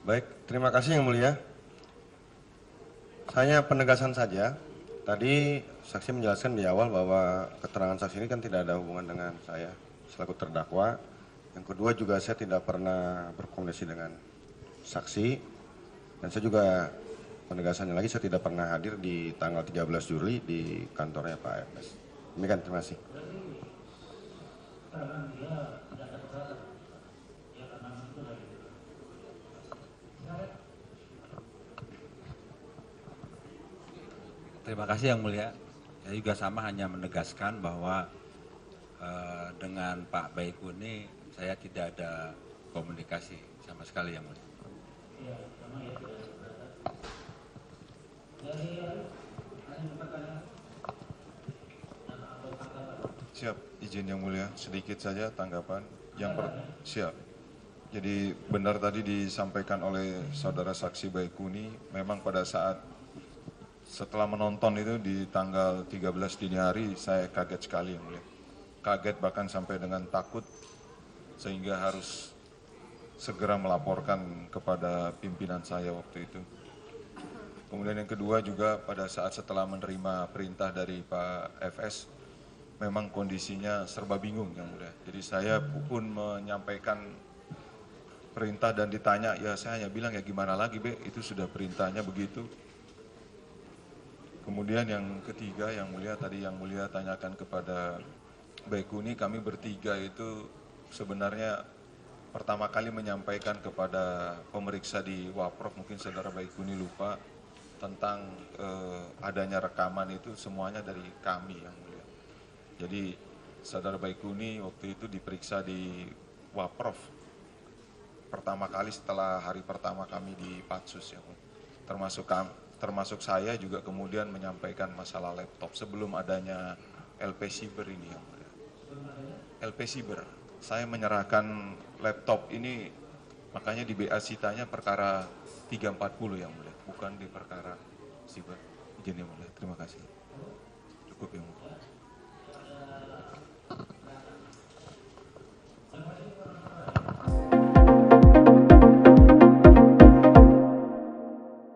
Baik, terima kasih Yang Mulia. Hanya penegasan saja. Tadi saksi menjelaskan di awal bahwa keterangan saksi ini kan tidak ada hubungan dengan saya selaku terdakwa. Yang kedua juga saya tidak pernah berkomunikasi dengan saksi. Dan saya juga penegasannya lagi saya tidak pernah hadir di tanggal 13 Juli di kantornya Pak FS. Demikian, terima kasih. Terima kasih Yang Mulia. Saya juga sama hanya menegaskan bahwa dengan Pak Baikuni saya tidak ada komunikasi sama sekali Yang Mulia. Siap, izin Yang Mulia, sedikit saja tanggapan. Siap. Jadi benar tadi disampaikan oleh saudara saksi Baikuni, memang pada saat setelah menonton itu di tanggal 13 dini hari saya kaget sekali Yang Mulia. Kaget bahkan sampai dengan takut sehingga harus segera melaporkan kepada pimpinan saya waktu itu. Kemudian yang kedua juga pada saat setelah menerima perintah dari Pak FS, memang kondisinya serba bingung Yang Mulia. Jadi saya pun menyampaikan perintah dan ditanya, ya saya hanya bilang ya gimana lagi Be, itu sudah perintahnya begitu. Kemudian yang ketiga Yang Mulia, tadi Yang Mulia tanyakan kepada Baikuni, kami bertiga itu sebenarnya pertama kali menyampaikan kepada pemeriksa di Waprov, mungkin saudara Baikuni lupa, tentang adanya rekaman itu semuanya dari kami Yang Mulia. Jadi saudara Baikuni waktu itu diperiksa di Waprov pertama kali setelah hari pertama kami di Patsus ya, termasuk saya juga kemudian menyampaikan masalah laptop sebelum adanya LP Cyber ini Yang Mulia. LP Cyber, saya menyerahkan laptop ini, makanya di BA Sitanya perkara 340 Yang Mulia, bukan di perkara Cyber. Izin Yang Mulia, terima kasih. Cukup Yang Mulia.